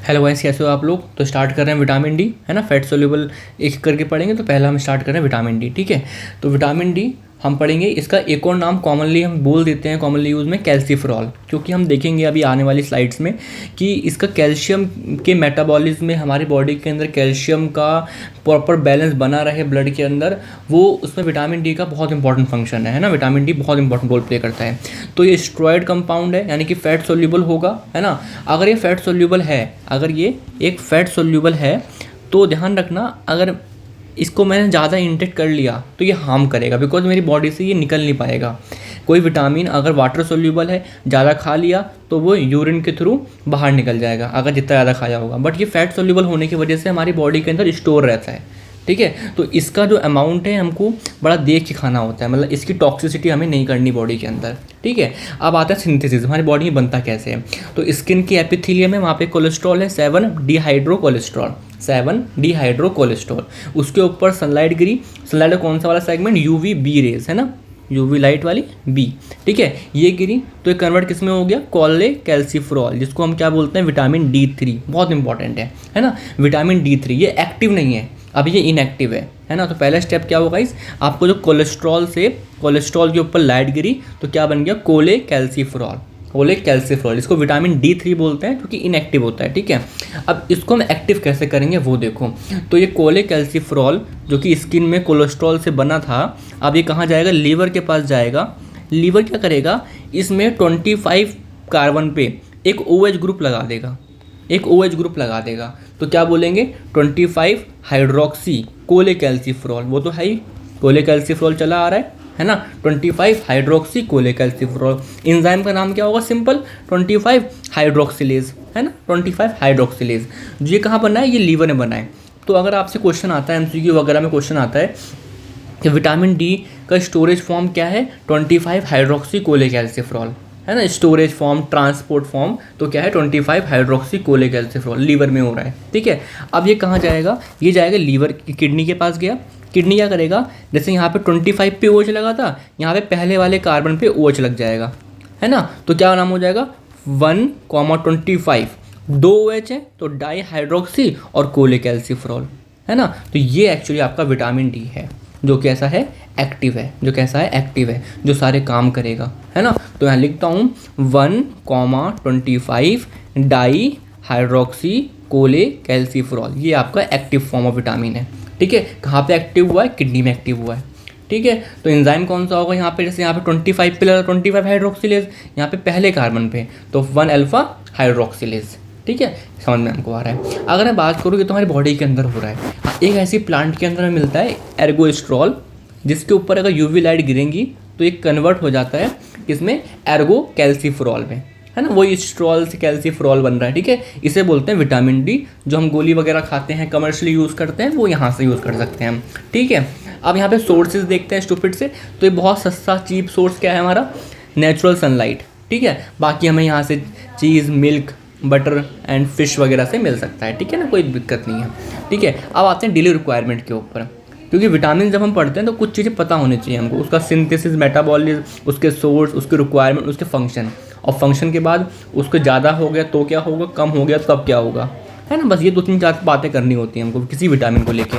Hello guys, कैसे हो आप लोग। तो स्टार्ट कर रहे हैं विटामिन डी, है ना। फैट सोल्यूबल एक करके पढ़ेंगे। तो पहला हम स्टार्ट कर रहे हैं विटामिन डी, ठीक है। तो विटामिन डी हम पढ़ेंगे, इसका एक और नाम कॉमनली हम बोल देते हैं, कॉमनली यूज़ में कैल्सीफेरॉल, क्योंकि हम देखेंगे अभी आने वाली स्लाइड्स में कि इसका कैल्शियम के मेटाबॉलिज्म में हमारी बॉडी के अंदर कैल्शियम का प्रॉपर बैलेंस बना रहे ब्लड के अंदर, वो उसमें विटामिन डी का बहुत इंपॉर्टेंट फंक्शन है ना। विटामिन डी बहुत इंपॉर्टेंट रोल प्ले करता है। तो ये स्टेरॉयड कंपाउंड है, यानी कि फैट सोल्यूबल होगा, है ना। अगर ये फैट सोल्यूबल है, अगर ये एक फैट सोल्यूबल है तो ध्यान रखना, अगर इसको मैंने ज़्यादा इंटेक कर लिया तो ये हार्म करेगा, बिकॉज मेरी बॉडी से ये निकल नहीं पाएगा। कोई विटामिन अगर वाटर सोल्यूबल है, ज़्यादा खा लिया तो वो यूरिन के थ्रू बाहर निकल जाएगा, अगर जितना ज़्यादा खाया होगा। बट ये फैट सोल्यूबल होने की वजह से हमारी बॉडी के अंदर स्टोर रहता है, ठीक है। तो इसका जो अमाउंट है हमको बड़ा देख के खाना होता है, मतलब इसकी टॉक्सिसिटी हमें नहीं करनी बॉडी के अंदर, ठीक है। अब आता है सिंथेसिस, हमारी बॉडी में बनता कैसे है। तो स्किन की एपिथेलियम है, वहाँ पे कोलेस्ट्रॉल है 7 डिहाइड्रो कोलेस्ट्रॉल, 7 डिहाइड्रो कोलेस्ट्रॉल। उसके ऊपर सनलाइट गिरी, सनलाइट का कौन सा वाला सेगमेंट, यूवी बी रेज, है ना, यूवी लाइट वाली बी, ठीक है। ये गिरी तो ये कन्वर्ट किस में हो गया, कोले कैल्सीफेरॉल, जिसको हम क्या बोलते हैं, विटामिन D3, बहुत इंपॉर्टेंट है ना। विटामिन D3 ये एक्टिव नहीं है, अब ये इनएक्टिव है ना। तो पहला स्टेप क्या होगा इस, आपको जो कोलेस्ट्रॉल से, कोलेस्ट्रॉल के ऊपर लाइट गिरी तो क्या बन गया, कोले कैल्सीफेरॉल, कोले कैल्सीफेरॉल। इसको विटामिन D3 बोलते हैं क्योंकि इनएक्टिव होता है, ठीक है। अब इसको हम एक्टिव कैसे करेंगे वो देखो। तो ये कोले कैल्सीफेरॉल जो कि स्किन में कोलेस्ट्रॉल से बना था, अब ये कहाँ जाएगा, लीवर के पास जाएगा। लीवर क्या करेगा, इसमें 25 कार्बन पे एक OH ग्रुप लगा देगा, एक OH ग्रुप लगा देगा। तो क्या बोलेंगे, 25 हाइड्रोक्सी कोले कैल्सीफेरॉल, वो तो है ही, कोले कैल्सीफेरॉल चला आ रहा है ना। 25 हाइड्रोक्सी कोले कैल्सीफेरॉल। एंजाइम का नाम क्या होगा, सिंपल, 25 हाइड्रोक्सिलेज, है ना, 25 हाइड्रोक्सिलेज। ये कहाँ बना है, ये लीवर में बना है। तो अगर आपसे क्वेश्चन आता है, MCQ वगैरह में क्वेश्चन आता है कि विटामिन डी का स्टोरेज फॉर्म क्या है, 25 हाइड्रोक्सी कोले कैल्सीफेरॉल, है ना। स्टोरेज फॉर्म, ट्रांसपोर्ट फॉर्म तो क्या है, 25 हाइड्रोक्सी कोले कैल्सीफेरॉल, लीवर में हो रहा है, ठीक है। अब ये कहाँ जाएगा, ये जाएगा लीवर की किडनी के पास गया। किडनी क्या करेगा, जैसे यहाँ पे 25 पे OH लगा था, यहाँ पे पहले वाले कार्बन पे OH लग जाएगा, है ना। तो क्या नाम हो जाएगा, 1,25, 2 OH है तो डाई हाइड्रोक्सी और कोले कैल्सीफेरॉल, है ना। तो ये एक्चुअली आपका विटामिन डी है, जो कैसा है, एक्टिव है, जो कैसा है, एक्टिव है, जो सारे काम करेगा, है ना। तो यहाँ लिखता हूँ 1,25 डाई हाइड्रोक्सी कोले कैल्सीफेरॉल, ये आपका एक्टिव फॉर्म ऑफ विटामिन है, ठीक है। कहाँ पे एक्टिव हुआ है, किडनी में एक्टिव हुआ है, ठीक है। तो एंजाइम कौन सा होगा यहाँ पे, जैसे यहाँ पे 25 पे लगा 25 हाइड्रोक्सिलेज, यहाँ पे पहले कार्बन पे तो 1 अल्फा हाइड्रोक्सिलेज, ठीक है। समझ में हमको आ रहा है। अगर मैं बात करूँ कि तुम्हारी बॉडी के अंदर हो रहा है, एक ऐसी प्लांट के अंदर में मिलता है एर्गोस्ट्रॉल, जिसके ऊपर अगर यूवी लाइट गिरेंगी तो ये कन्वर्ट हो जाता है किसमें, एर्गो कैल्सीफेरॉल में, है ना। वही स्ट्रॉल से कैल्सीफेरॉल बन रहा है, ठीक है। इसे बोलते हैं विटामिन डी। जो हम गोली वगैरह खाते हैं, कमर्शियली यूज़ करते हैं, वो यहाँ से यूज़ कर सकते हैं हम, ठीक है। अब यहाँ पे सोर्सेज देखते हैं स्टूपिड से। तो ये बहुत सस्ता चीप सोर्स क्या है हमारा, नेचुरल सनलाइट, ठीक है। बाकी हमें यहाँ से चीज़, मिल्क, बटर एंड फिश वगैरह से मिल सकता है, ठीक है ना, कोई दिक्कत नहीं है, ठीक है। अब आते हैं डेली रिक्वायरमेंट के ऊपर, क्योंकि विटामिन जब हम पढ़ते हैं तो कुछ चीज़ें पता होनी चाहिए हमको, उसका सिंथेसिस, मेटाबॉलिज्म, उसके सोर्स, उसके रिक्वायरमेंट, उसके फंक्शन, और फंक्शन के बाद उसको ज़्यादा हो गया तो क्या होगा, कम हो गया तो तब क्या होगा, है ना। बस ये 2-3-4 बातें करनी होती हैं हमको किसी विटामिन को लेके।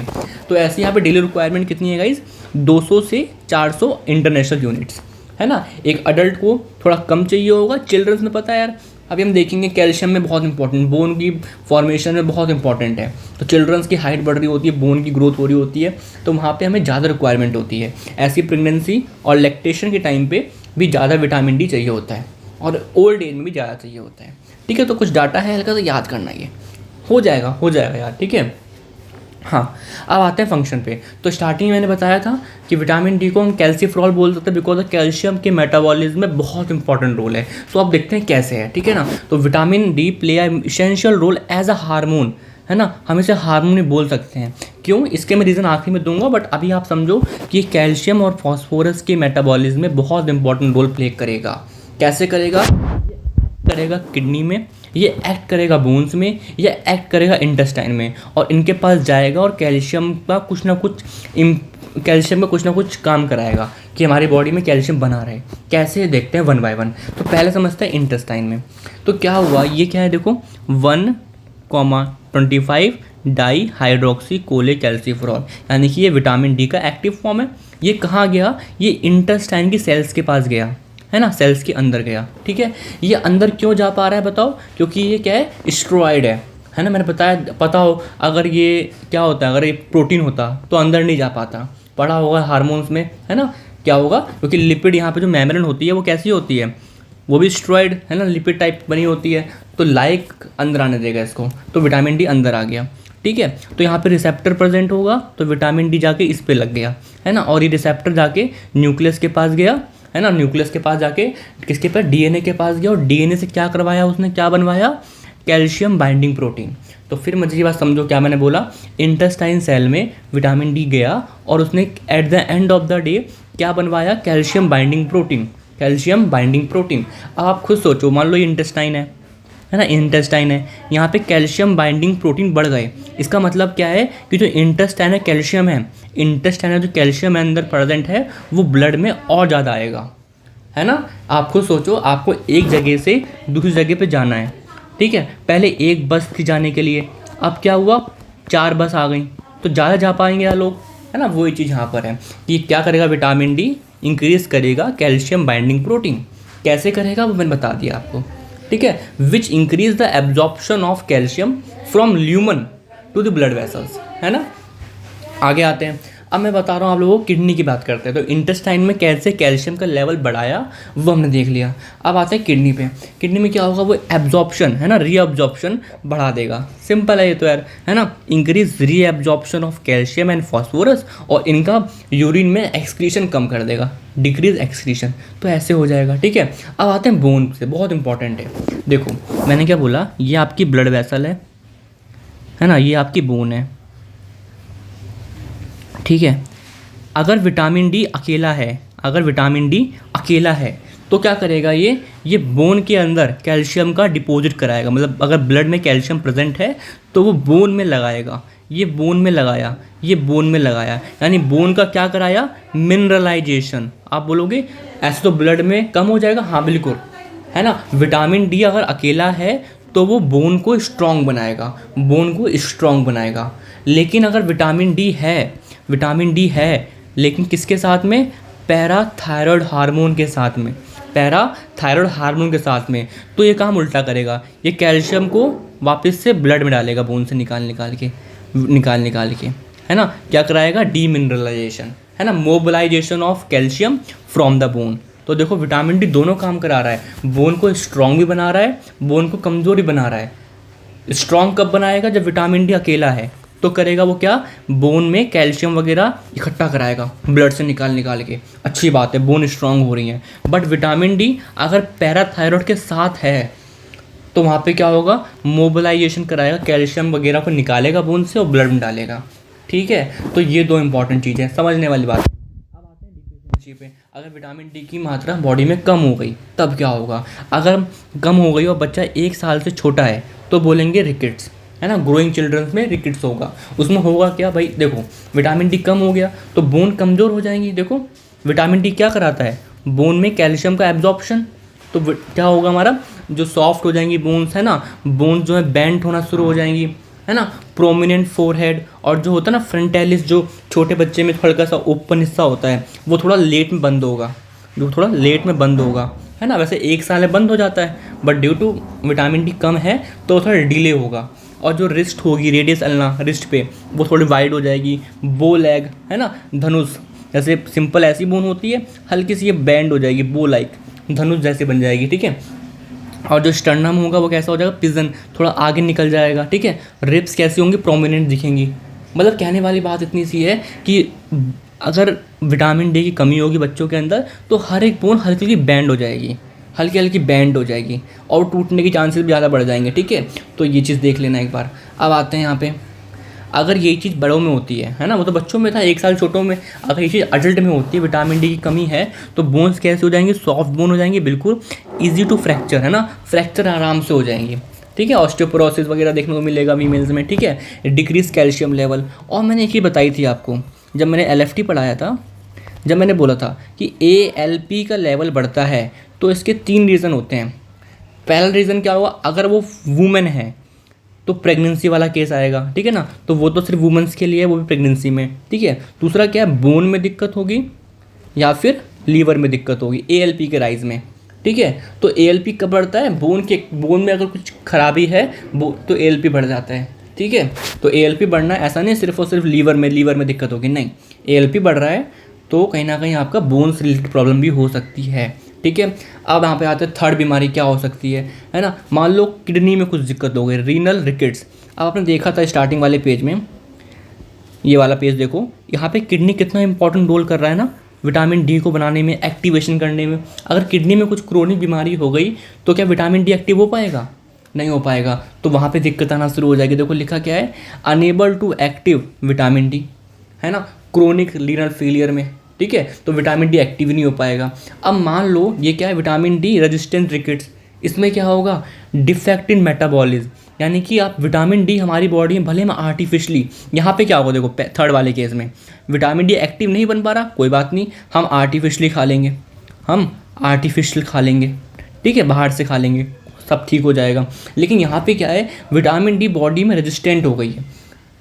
तो ऐसे यहाँ पे डेली रिक्वायरमेंट कितनी है गाइस, 200 से 400 इंटरनेशनल यूनिट्स, है ना। एक अडल्ट को थोड़ा कम चाहिए होगा, चिल्ड्रंस में पता है यार। अभी हम देखेंगे कैल्शियम में बहुत इंपॉर्टेंट, बोन की फॉर्मेशन में बहुत इंपॉर्टेंट है। तो चिल्ड्रंस की हाइट बढ़ रही होती है, बोन की ग्रोथ हो रही होती है, तो वहाँ पे हमें ज़्यादा रिक्वायरमेंट होती है। ऐसी प्रेगनेंसी और लैक्टेशन के टाइम पे भी ज़्यादा विटामिन डी चाहिए होता है, और ओल्ड एज में भी ज़्यादा चाहिए होता है, ठीक है। तो कुछ डाटा है हल्का सा याद करना, ये हो जाएगा यार, ठीक है। हाँ, अब आते हैं फंक्शन पे। तो स्टार्टिंग में मैंने बताया था कि विटामिन डी को हम कैल्सीफेरॉल बोल सकते हैं, बिकॉज कैल्शियम के मेटाबॉलिज्म में बहुत इंपॉर्टेंट रोल है। तो अब देखते हैं कैसे है, ठीक है ना। तो vitamin D play a essential role as a hormone, है ना। हम इसे हार्मोन भी बोल सकते हैं, क्यों, इसके मैं रीज़न आखिर में दूंगा। बट अभी आप समझो कि कैल्शियम और फॉस्फोरस के मेटाबॉलिज्म में बहुत इंपॉर्टेंट रोल प्ले करेगा। कैसे करेगा, करेगा किडनी में, ये एक्ट करेगा बोन्स में, या एक्ट करेगा इंटेस्टाइन में, और इनके पास जाएगा और कैल्शियम का कुछ ना कुछ काम कराएगा कि हमारी बॉडी में कैल्शियम बना रहे। कैसे, देखते हैं 1 बाय 1। तो पहले समझते हैं इंटेस्टाइन में। तो क्या हुआ, ये क्या है देखो, 1 25 डाई हाइड्रोक्सी कोले कैल्सीफेरॉल, यानी कि ये विटामिन डी का एक्टिव फॉर्म है। ये कहाँ गया, ये इंटेस्टाइन की सेल्स के पास गया, है ना, सेल्स के अंदर गया। ठीक है, ये अंदर क्यों जा पा रहा है बताओ, क्योंकि ये क्या है, स्टेरॉइड है ना, मैंने बताया, पता हो अगर ये क्या होता है, अगर ये प्रोटीन होता तो अंदर नहीं जा पाता, पढ़ा होगा हार्मोन्स में, है ना, क्या होगा, क्योंकि लिपिड यहाँ पे जो मेम्ब्रेन होती है वो कैसी होती है, वो भी स्टेरॉइड है ना, लिपिड टाइप बनी होती है, तो लाइक अंदर आने देगा इसको, तो विटामिन डी अंदर आ गया। ठीक है, तो यहाँ पे रिसेप्टर प्रेजेंट होगा तो विटामिन डी जाके इस पे लग गया, है ना, और ये रिसेप्टर जाके न्यूक्लियस के पास गया, है ना, न्यूक्लियस के पास जाके किसके पास, डीएनए के पास गया, और डीएनए से क्या करवाया उसने, क्या बनवाया, कैल्शियम बाइंडिंग प्रोटीन। तो फिर मुझे ये बात समझो, क्या मैंने बोला, इंटेस्टाइन सेल में विटामिन डी गया और उसने at the end of the day क्या बनवाया, calcium binding protein, calcium binding protein. अब आप खुद सोचो, मान लो ये इंटेस्टाइन है ना, इंटेस्टाइन है, यहाँ पे कैल्शियम बाइंडिंग प्रोटीन बढ़ गए, इसका मतलब क्या है कि जो इंटेस्टाइन है कैल्शियम है, इंटेस्टाइन है जो कैल्शियम है अंदर प्रेजेंट है, वो ब्लड में और ज़्यादा आएगा, है ना। आप खुद सोचो, आपको एक जगह से दूसरी जगह पे जाना है, ठीक है, पहले एक बस थी जाने के लिए, अब क्या हुआ, 4 बस आ गई, तो ज़्यादा जा पाएंगे यार लोग, है ना। वही चीज़ यहाँ पर है कि क्या करेगा, विटामिन डी इंक्रीज करेगा कैल्शियम बाइंडिंग प्रोटीन। कैसे करेगा वो मैंने बता दिया आपको, ठीक है, which increase the absorption of calcium from lumen to the blood vessels, है ना। आगे आते हैं, अब मैं बता रहा हूँ आप लोगों को, किडनी की बात करते हैं, तो इंटेस्टाइन में कैसे कैल्शियम का लेवल बढ़ाया वो हमने देख लिया। अब आते हैं किडनी पे, किडनी में क्या होगा, वो एब्जॉर्प्शन, है ना, रीअब्जॉर्प्शन बढ़ा देगा, सिंपल है ये तो यार, है ना, increase reabsorption of calcium and phosphorus, और इनका यूरिन में एक्सक्रीशन कम कर देगा, डिक्रीज एक्सक्रीशन, तो ऐसे हो जाएगा। ठीक है, अब आते हैं बोन से, बहुत इंपॉर्टेंट है। देखो मैंने क्या बोला, ये आपकी ब्लड वेसल है ना, ये आपकी बोन है, ठीक है। अगर विटामिन डी अकेला है, अगर विटामिन डी अकेला है तो क्या करेगा, ये बोन के अंदर कैल्शियम का डिपॉजिट कराएगा, मतलब अगर ब्लड में कैल्शियम प्रेजेंट है तो वो बोन में लगाएगा, ये बोन में लगाया, ये बोन में लगाया, यानी बोन का क्या कराया, मिनरलाइजेशन। आप बोलोगे ऐसे तो ब्लड में कम हो जाएगा, हाँ बिल्कुल, है ना। विटामिन डी अगर अकेला है तो वो बोन को स्ट्रॉन्ग बनाएगा, बोन को स्ट्रॉन्ग बनाएगा। लेकिन अगर विटामिन डी है लेकिन किसके साथ में, पैराथायरॉयड हार्मोन के साथ में, पैराथायरॉयड हार्मोन के साथ में, तो ये काम उल्टा करेगा, ये कैल्शियम को वापस से ब्लड में डालेगा, बोन से निकाल के, है ना, क्या कराएगा, डीमिनरलाइजेशन, है ना, mobilization of calcium from the bone. तो देखो विटामिन डी दोनों काम करा रहा है, बोन को स्ट्रॉन्ग भी बना रहा है, बोन को कमज़ोर भी बना रहा है। स्ट्रॉन्ग कब बनाएगा, जब विटामिन डी अकेला है, तो करेगा वो क्या, बोन में कैल्शियम वगैरह इकट्ठा कराएगा ब्लड से निकाल के, अच्छी बात है, बोन स्ट्रांग हो रही है। बट विटामिन डी अगर पैराथायरॉयड के साथ है तो वहाँ पे क्या होगा, मोबिलाइजेशन कराएगा, कैल्शियम वगैरह को निकालेगा बोन से और ब्लड में डालेगा। ठीक है, तो ये 2 इंपॉर्टेंट चीज़ें हैं, समझने वाली बात है। अब आते हैं डिफिशिएंसी पे। अगर विटामिन डी की मात्रा बॉडी में कम हो गई तब क्या होगा, अगर कम हो गई और बच्चा 1 साल से छोटा है तो बोलेंगे रिकेट्स, है ना, ग्रोइंग चिल्ड्रंस में रिकेट्स होगा। उसमें होगा क्या भाई, देखो विटामिन डी कम हो गया तो बोन कमज़ोर हो जाएंगी। देखो विटामिन डी क्या कराता है, बोन में कैल्शियम का एब्जॉर्प्शन, तो क्या होगा, हमारा जो सॉफ्ट हो जाएंगी बोन्स, है ना, बोन्स जो है बेंट होना शुरू हो जाएंगी, है ना, प्रोमिनेंट फोरहेड, और जो होता है ना फ्रंटेलिस, जो छोटे बच्चे में हल्का सा ओपन हिस्सा होता है, वो थोड़ा लेट में बंद होगा, है ना। वैसे 1 साल में बंद हो जाता है, but due to vitamin D कम है तो थोड़ा डिले होगा। और जो रिस्ट होगी, रेडियस अल्ना रिस्ट पे, वो थोड़ी वाइड हो जाएगी। बो लैग, है ना, धनुष, जैसे सिंपल ऐसी बोन होती है, हल्की सी ये बैंड हो जाएगी, बो लाइक, धनुष जैसे बन जाएगी। ठीक है, और जो स्टर्नम होगा वो कैसा हो जाएगा, पिजन, थोड़ा आगे निकल जाएगा। ठीक है, रिब्स कैसी होंगी, प्रोमिनेंट दिखेंगी। मतलब कहने वाली बात इतनी सी है कि अगर विटामिन डी की कमी होगी बच्चों के अंदर तो हर एक बोन हल्की हल्की बैंड हो जाएगी, और टूटने के चांसेस भी ज़्यादा बढ़ जाएंगे। ठीक है, तो ये चीज़ देख लेना एक बार। अब आते हैं यहाँ पे, अगर ये चीज़ बड़ों में होती है ना, वो तो बच्चों में था, 1 साल छोटों में, अगर ये चीज़ अडल्ट में होती है, विटामिन डी की कमी है, तो बोन्स कैसे हो जाएंगे, सॉफ्ट बोन हो जाएंगे, बिल्कुल ईजी टू फ्रैक्चर, है ना, फ्रैक्चर आराम से हो जाएंगे। ठीक है, ऑस्टियोपोरोसिस वगैरह देखने को मिलेगा फीमेल्स में। ठीक है, डिक्रीज कैल्शियम लेवल। और मैंने एक ही बताई थी आपको, जब मैंने LFT पढ़ाया था, जब मैंने बोला था कि ALP का लेवल बढ़ता है तो इसके 3 रीज़न होते हैं। पहला रीज़न क्या होगा, अगर वो वुमेन है, तो प्रेगनेंसी वाला केस आएगा, ठीक है ना, तो वो तो सिर्फ वुमेंस के लिए है, वो भी प्रेगनेंसी में, ठीक है। दूसरा क्या है, बोन में दिक्कत होगी या फिर लीवर में दिक्कत होगी ALP के राइज में, ठीक है। तो ALP कब बढ़ता है, बोन में अगर कुछ खराबी है तो ALP बढ़ जाता है, ठीक है। तो ALP बढ़ना ऐसा नहीं सिर्फ और सिर्फ लीवर में दिक्कत होगी, नहीं, ALP बढ़ रहा है तो कहीं ना कहीं आपका बोन से रिलेटेड प्रॉब्लम भी हो सकती है, ठीक है। अब यहाँ पे आते हैं थर्ड बीमारी क्या हो सकती है ना। मान लो किडनी में कुछ दिक्कत हो गई, रीनल रिकेट्स। अब आपने देखा था स्टार्टिंग वाले पेज में, ये वाला पेज देखो, यहाँ पे किडनी कितना इंपॉर्टेंट रोल कर रहा है ना विटामिन डी को बनाने में, एक्टिवेशन करने में। अगर किडनी में कुछ क्रोनिक बीमारी हो गई तो क्या विटामिन डी एक्टिव हो पाएगा, नहीं हो पाएगा, तो वहाँ पे दिक्कत आना शुरू हो जाएगी। देखो लिखा क्या है, unable to active vitamin D, है ना, क्रोनिक रीनल फेलियर में, ठीक है, तो विटामिन डी एक्टिव नहीं हो पाएगा। अब मान लो ये क्या है, विटामिन डी रेजिस्टेंट रिकेट्स, इसमें क्या होगा, डिफेक्ट इन मेटाबॉलिज्म, यानी कि आप विटामिन डी हमारी बॉडी में भले हम आर्टिफिशली, यहाँ पे क्या होगा देखो थर्ड वाले केस में विटामिन डी एक्टिव नहीं बन पा रहा, कोई बात नहीं, हम आर्टिफिशली खा लेंगे, हम आर्टिफिशियल खा लेंगे, ठीक है, बाहर से खा लेंगे, सब ठीक हो जाएगा। लेकिन यहाँ पे क्या है, विटामिन डी बॉडी में रेजिस्टेंट हो गई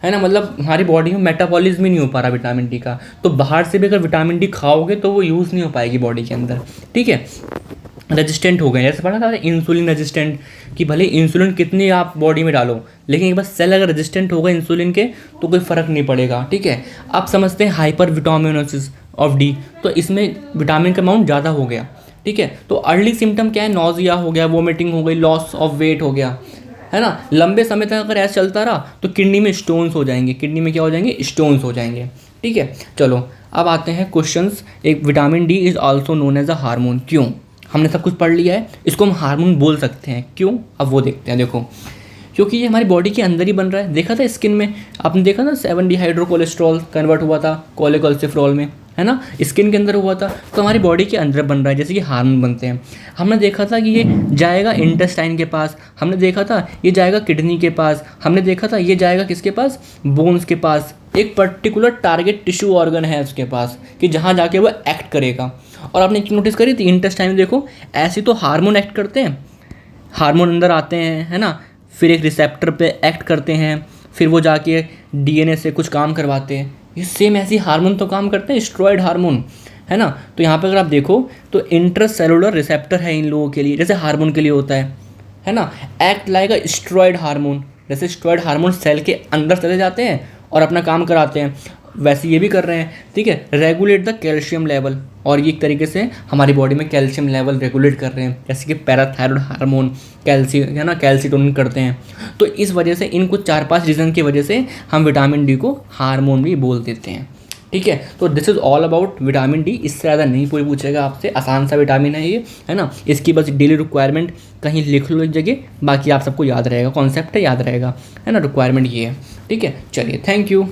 है ना, मतलब हमारी बॉडी में मेटाबॉलिज्म ही नहीं हो पा रहा विटामिन डी का, तो बाहर से भी अगर विटामिन डी खाओगे तो वो यूज़ नहीं हो पाएगी बॉडी के अंदर, ठीक है। रेजिस्टेंट हो गए, जैसे पढ़ा था इंसुलिन रेजिस्टेंट, कि भले इंसुलिन कितनी आप बॉडी में डालो, लेकिन एक बार सेल अगर रेजिस्टेंट हो गए इंसुलिन के तो कोई फ़र्क नहीं पड़ेगा, ठीक है। आप समझते हैं हाइपर विटामिनोसिस ऑफ डी, तो इसमें विटामिन का अमाउंट ज़्यादा हो गया, ठीक है। तो अर्ली सिम्टम क्या है, नॉजिया हो गया, वोमिटिंग हो गई, लॉस ऑफ वेट हो गया, है ना। लंबे समय तक अगर ऐसा चलता रहा तो किडनी में स्टोन्स हो जाएंगे, किडनी में क्या हो जाएंगे, स्टोन्स हो जाएंगे, ठीक है। चलो अब आते हैं क्वेश्चंस। एक, vitamin D is also known as a hormone, क्यों, हमने सब कुछ पढ़ लिया है, इसको हम हार्मोन बोल सकते हैं, क्यों, अब वो देखते हैं। देखो क्योंकि ये हमारी बॉडी के अंदर ही बन रहा है, देखा था स्किन में, आपने देखा ना 7 डिहाइड्रोकोलेस्ट्रॉल कन्वर्ट हुआ था कोलेकोलेस्टेरोल में, है ना, स्किन के अंदर हुआ था, तो हमारी बॉडी के अंदर बन रहा है, जैसे कि हार्मोन बनते हैं। हमने देखा था कि ये जाएगा इंटेस्टाइन के पास, हमने देखा था ये जाएगा किडनी के पास, हमने देखा था ये जाएगा किसके पास, बोन्स के पास, एक पर्टिकुलर टारगेट टिश्यू ऑर्गन है उसके पास कि जहाँ जाके वो एक्ट करेगा। और आपने एक नोटिस करी थी इंटेस्टाइन में, देखो ऐसे तो हार्मोन एक्ट करते हैं, हार्मोन अंदर आते हैं, है ना, फिर एक रिसेप्टर पे एक्ट करते हैं, फिर वो जाके DNA से कुछ काम करवाते हैं, ये सेम ऐसी हार्मोन तो काम करते हैं, स्टेरॉयड हार्मोन, है ना। तो यहाँ पे अगर आप देखो तो इंट्रासेलुलर रिसेप्टर है इन लोगों के लिए, जैसे हार्मोन के लिए होता है ना, एक्ट लाइक अ स्टेरॉयड हार्मोन, जैसे स्टेरॉयड हार्मोन सेल के अंदर चले जाते हैं और अपना काम कराते हैं, वैसे ये भी कर रहे हैं, ठीक है। रेगुलेट द कैल्शियम लेवल, और ये एक तरीके से हमारी बॉडी में कैल्शियम लेवल रेगुलेट कर रहे हैं, जैसे कि पैराथायरॉयड हार्मोन, है ना, कैल्सीटोनिन करते हैं। तो इस वजह से इन कुछ 4-5 रीज़न की वजह से हम विटामिन डी को हार्मोन भी बोल देते हैं, ठीक है। तो this is all about vitamin D, इससे ज़्यादा नहीं कोई पूछेगा आपसे, आसान सा विटामिन है ये, है ना। इसकी बस डेली रिक्वायरमेंट कहीं लिख लो एक जगह, बाकी आप सबको याद रहेगा, कॉन्सेप्ट है, याद रहेगा, है ना, रिक्वायरमेंट ये है, ठीक है। चलिए, थैंक यू।